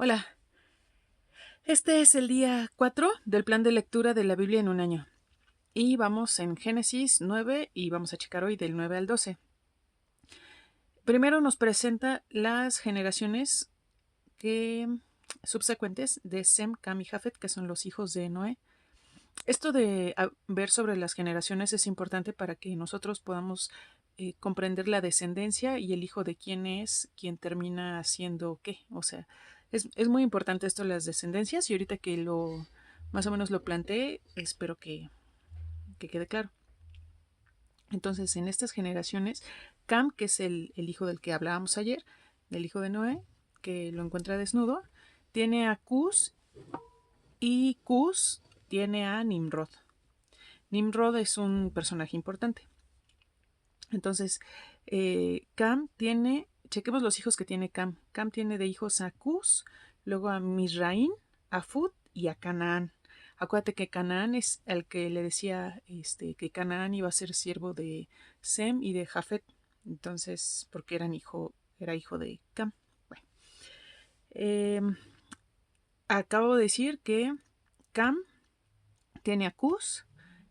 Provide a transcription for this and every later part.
Hola, este es el día 4 del plan de lectura de la Biblia en un año. Y vamos en Génesis 9 y vamos a checar hoy del 9 al 12. Primero nos presenta las generaciones subsecuentes de Sem, Cam y Jafet, que son los hijos de Noé. Esto de ver sobre las generaciones es importante para que nosotros podamos comprender la descendencia y el hijo de quién es, quién termina haciendo qué. O sea, es muy importante esto de las descendencias y ahorita que más o menos lo planteé, espero que quede claro. Entonces, en estas generaciones, Cam, que es el hijo del que hablábamos ayer, del hijo de Noé, que lo encuentra desnudo, tiene a Cus y Cus tiene a Nimrod. Nimrod es un personaje importante. Entonces, Cam tiene, chequemos los hijos que tiene Cam. Cam tiene de hijos a Cus, luego a Misraín, a Fut y a Canaán. Acuérdate que Canaán es el que le decía que Canaán iba a ser siervo de Sem y de Jafet. Entonces, porque era hijo de Cam. Bueno, eh, acabo de decir que Cam tiene a Cus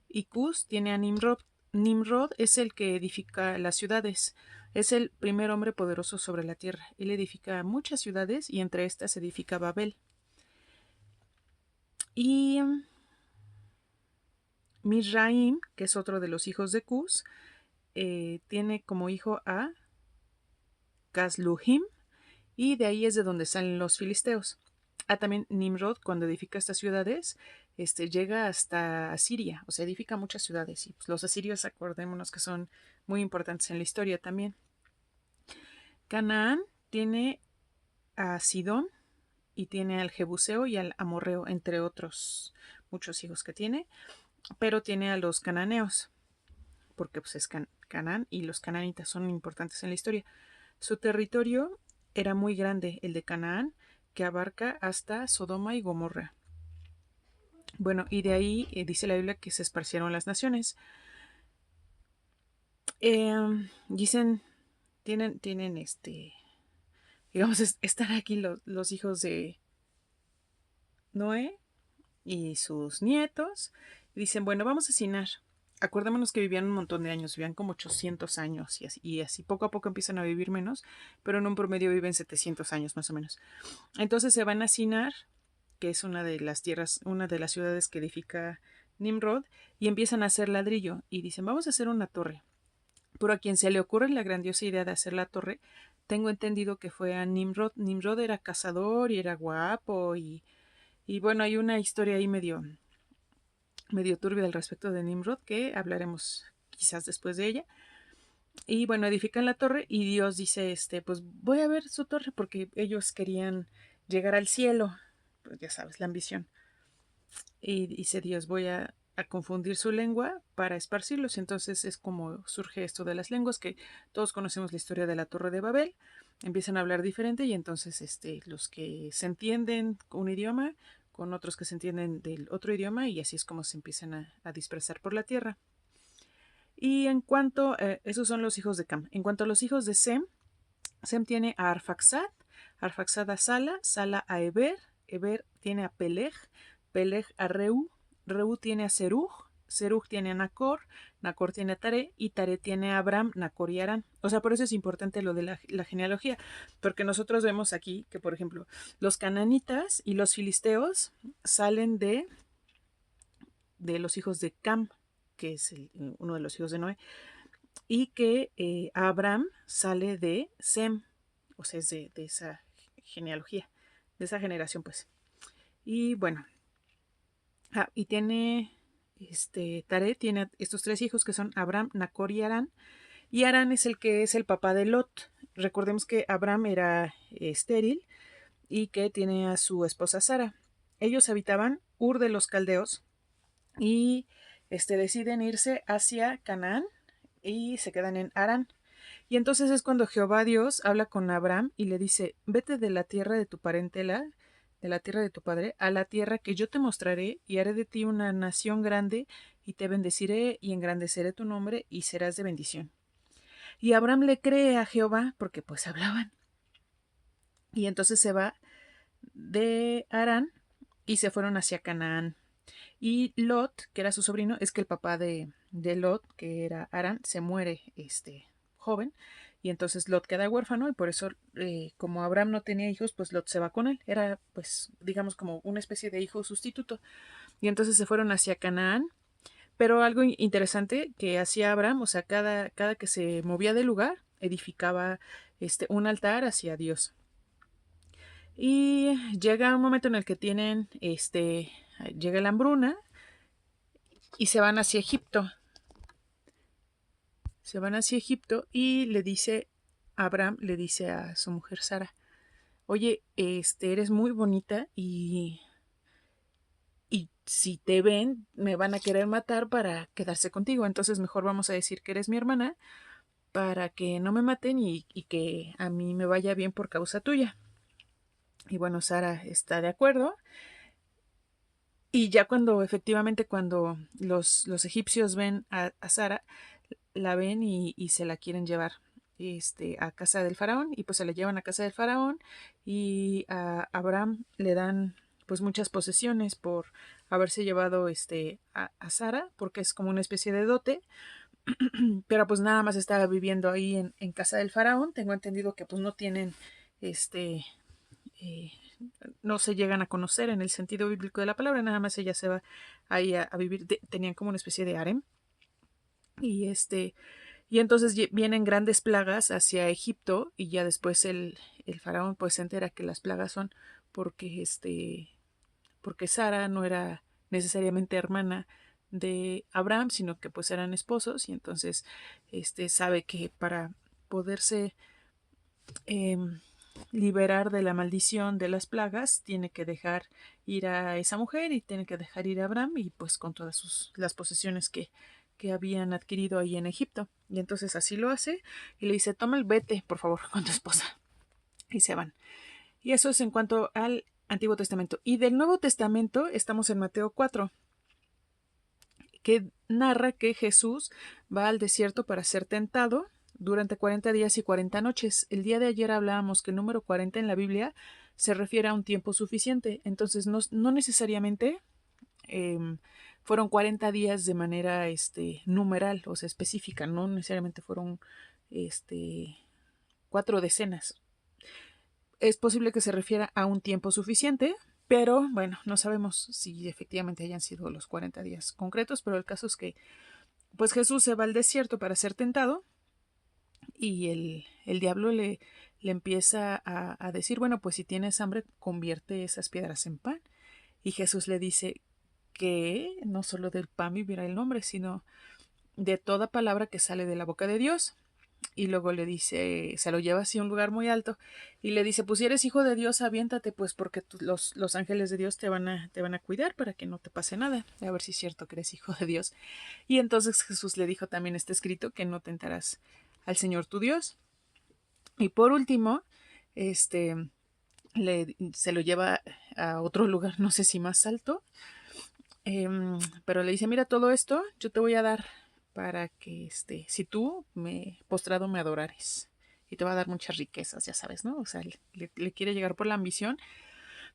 y Cus tiene a Nimrod. Nimrod es el que edifica las ciudades. Es el primer hombre poderoso sobre la tierra. Él edifica muchas ciudades y entre estas edifica Babel. Y Misraim, que es otro de los hijos de Cus, tiene como hijo a Casluhim y de ahí es de donde salen los filisteos. También Nimrod, cuando edifica estas ciudades, llega hasta Asiria, o sea, edifica muchas ciudades. Y pues, los asirios, acordémonos que son muy importantes en la historia también. Canaán tiene a Sidón y tiene al Jebuseo y al Amorreo, entre otros muchos hijos que tiene, pero tiene a los cananeos, porque pues es Canaán y los cananitas son importantes en la historia. Su territorio era muy grande, el de Canaán, que abarca hasta Sodoma y Gomorra. Bueno, y de ahí dice la Biblia que se esparcieron las naciones. Dicen, tienen digamos, están aquí los hijos de Noé y sus nietos. Y dicen, bueno, vamos a cenar. Acordémonos que vivían un montón de años, vivían como 800 años y así poco a poco empiezan a vivir menos, pero en un promedio viven 700 años más o menos. Entonces se van a Sinar, que es una de las tierras, una de las ciudades que edifica Nimrod, y empiezan a hacer ladrillo y dicen, vamos a hacer una torre. Pero a quien se le ocurre la grandiosa idea de hacer la torre, tengo entendido que fue a Nimrod. Nimrod era cazador y era guapo y bueno, hay una historia ahí medio turbia al respecto de Nimrod que hablaremos quizás después de ella. Y bueno, edifican la torre y Dios dice, pues voy a ver su torre porque ellos querían llegar al cielo, pues ya sabes, la ambición. Y dice Dios, voy a confundir su lengua para esparcirlos. Entonces es como surge esto de las lenguas, que todos conocemos la historia de la Torre de Babel. Empiezan a hablar diferente y entonces los que se entienden un idioma con otros que se entienden del otro idioma y así es como se empiezan a dispersar por la tierra. Y en cuanto, esos son los hijos de Cam. En cuanto a los hijos de Sem, Sem tiene a Arfaxad, Arfaxad a Sala, Sala a Eber tiene a Peleg, Peleg a Reu, Reu tiene a Serug, Serug tiene a Nacor, Nacor tiene a Tare y Tare tiene a Abram, Nacor y Arán. O sea, por eso es importante lo de la genealogía, porque nosotros vemos aquí que, por ejemplo, los cananitas y los filisteos salen de los hijos de Cam, que es uno de los hijos de Noé, y que Abraham sale de Sem, o sea, es de esa genealogía, de esa generación, pues. Y bueno, y tiene, Tare tiene estos tres hijos que son Abraham, Nacor y Arán. Y Arán es el que es el papá de Lot. Recordemos que Abraham era estéril y que tiene a su esposa Sara. Ellos habitaban Ur de los Caldeos y deciden irse hacia Canaán y se quedan en Arán. Y entonces es cuando Jehová Dios habla con Abraham y le dice, vete de la tierra de tu parentela, de la tierra de tu padre, a la tierra que yo te mostraré y haré de ti una nación grande y te bendeciré y engrandeceré tu nombre y serás de bendición. Y Abraham le cree a Jehová porque pues hablaban. Y entonces se va de Harán y se fueron hacia Canaán. Y Lot, que era su sobrino, es que el papá de Lot, que era Harán, se muere joven. Y entonces Lot queda huérfano y por eso, como Abraham no tenía hijos, pues Lot se va con él. Era, pues, digamos, como una especie de hijo sustituto. Y entonces se fueron hacia Canaán. Pero algo interesante que hacía Abraham, o sea, cada que se movía del lugar, edificaba un altar hacia Dios. Y llega un momento en el que llega la hambruna y se van hacia Egipto. Se van hacia Egipto y Abraham le dice a su mujer Sara, oye, eres muy bonita y si te ven me van a querer matar para quedarse contigo, entonces mejor vamos a decir que eres mi hermana para que no me maten y que a mí me vaya bien por causa tuya. Y bueno, Sara está de acuerdo. Y ya efectivamente, cuando los egipcios ven a Sara, la ven y se la quieren llevar a casa del faraón, y pues se la llevan a casa del faraón, y a Abraham le dan pues muchas posesiones por haberse llevado a Sara, porque es como una especie de dote, pero pues nada más estaba viviendo ahí en casa del faraón. Tengo entendido que pues no tienen este eh, no se llegan a conocer en el sentido bíblico de la palabra, nada más ella se va ahí a vivir, tenían como una especie de harem, y y entonces vienen grandes plagas hacia Egipto, y ya después el faraón pues se entera que las plagas son porque porque Sara no era necesariamente hermana de Abraham, sino que pues eran esposos, y entonces sabe que para poderse eh, liberar de la maldición de las plagas, tiene que dejar ir a esa mujer y tiene que dejar ir a Abraham, y pues con todas las posesiones que habían adquirido ahí en Egipto. Y entonces así lo hace y le dice, toma el vete, por favor, con tu esposa. Y se van. Y eso es en cuanto al Antiguo Testamento. Y del Nuevo Testamento estamos en Mateo 4, que narra que Jesús va al desierto para ser tentado durante 40 días y 40 noches. El día de ayer hablábamos que el número 40 en la Biblia se refiere a un tiempo suficiente. Entonces no necesariamente eh, fueron 40 días de manera numeral, o sea, específica. No necesariamente fueron este, 4 decenas. Es posible que se refiera a un tiempo suficiente, pero bueno, no sabemos si efectivamente hayan sido los 40 días concretos, pero el caso es que pues Jesús se va al desierto para ser tentado, y el diablo le empieza a decir, bueno, pues si tienes hambre, convierte esas piedras en pan. Y Jesús le dice que no solo del pan vivirá el hombre, sino de toda palabra que sale de la boca de Dios. Y luego le dice, se lo lleva así a un lugar muy alto y le dice, pues si eres hijo de Dios, aviéntate, pues porque los ángeles de Dios te van a cuidar para que no te pase nada. A ver si es cierto que eres hijo de Dios. Y entonces Jesús le dijo, también está escrito que no tentarás al Señor tu Dios. Y por último, se lo lleva a otro lugar, no sé si más alto, pero le dice, mira, todo esto yo te voy a dar para que, si tú postrado me adorares. Y te va a dar muchas riquezas, ya sabes, ¿no? O sea, le quiere llegar por la ambición.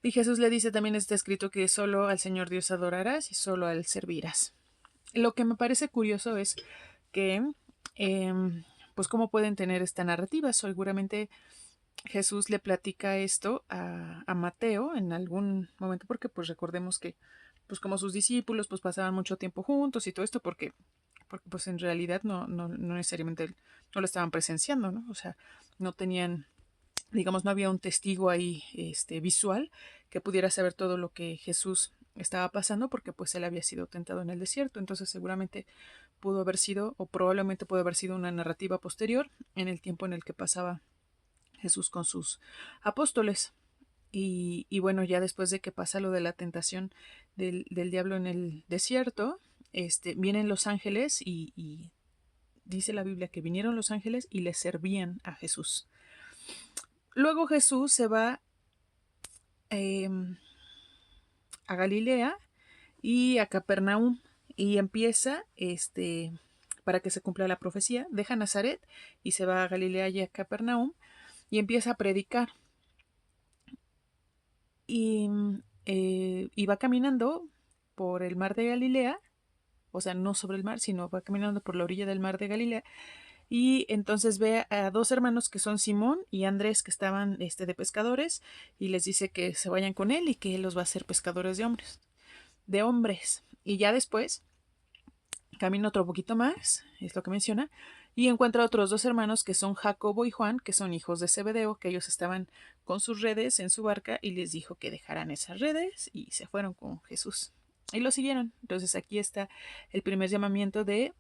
Y Jesús le dice, también está escrito que solo al Señor Dios adorarás y solo a Él servirás. Lo que me parece curioso es que, pues, cómo pueden tener esta narrativa. Seguramente Jesús le platica esto a Mateo en algún momento, porque pues recordemos que pues como sus discípulos pues pasaban mucho tiempo juntos y todo esto, porque pues en realidad no necesariamente no lo estaban presenciando, ¿no? O sea, no tenían, digamos, no había un testigo ahí visual que pudiera saber todo lo que Jesús estaba pasando, porque pues él había sido tentado en el desierto. Entonces seguramente pudo haber sido, o probablemente pudo haber sido, una narrativa posterior en el tiempo en el que pasaba Jesús con sus apóstoles. Y bueno, ya después de que pasa lo de la tentación del diablo en el desierto, vienen los ángeles, y dice la Biblia que vinieron los ángeles y le servían a Jesús. Luego Jesús se va eh, a Galilea y a Capernaum, y empieza, para que se cumpla la profecía, deja Nazaret y se va a Galilea y a Capernaum y empieza a predicar. y iba caminando por el mar de Galilea, o sea, no sobre el mar, sino va caminando por la orilla del mar de Galilea, y entonces ve a dos hermanos que son Simón y Andrés, que estaban de pescadores, y les dice que se vayan con él y que él los va a hacer pescadores de hombres. Y ya después camina otro poquito más, es lo que menciona, y encuentra otros dos hermanos que son Jacobo y Juan, que son hijos de Zebedeo, que ellos estaban con sus redes en su barca, y les dijo que dejaran esas redes y se fueron con Jesús. Y lo siguieron. Entonces aquí está el primer llamamiento de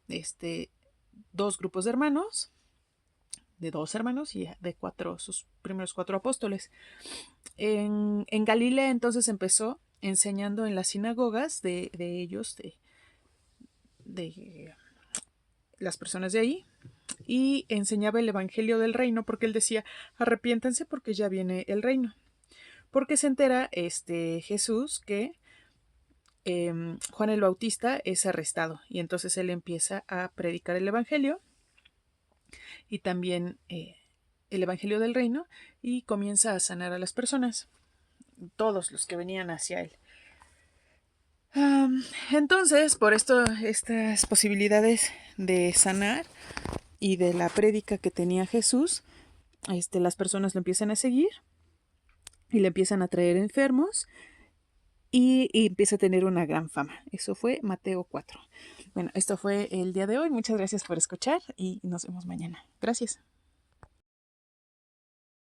dos grupos de hermanos, de dos hermanos y de sus primeros cuatro apóstoles. En Galilea entonces empezó enseñando en las sinagogas de ellos, de las personas de ahí, y enseñaba el evangelio del reino, porque él decía: arrepiéntanse porque ya viene el reino. Porque se entera Jesús que Juan el Bautista es arrestado, y entonces él empieza a predicar el evangelio y también el evangelio del reino, y comienza a sanar a las personas, todos los que venían hacia él. Entonces, por estas posibilidades de sanar y de la prédica que tenía Jesús, las personas lo empiezan a seguir y le empiezan a traer enfermos, y empieza a tener una gran fama. Eso fue Mateo 4. Bueno, esto fue el día de hoy. Muchas gracias por escuchar y nos vemos mañana. Gracias.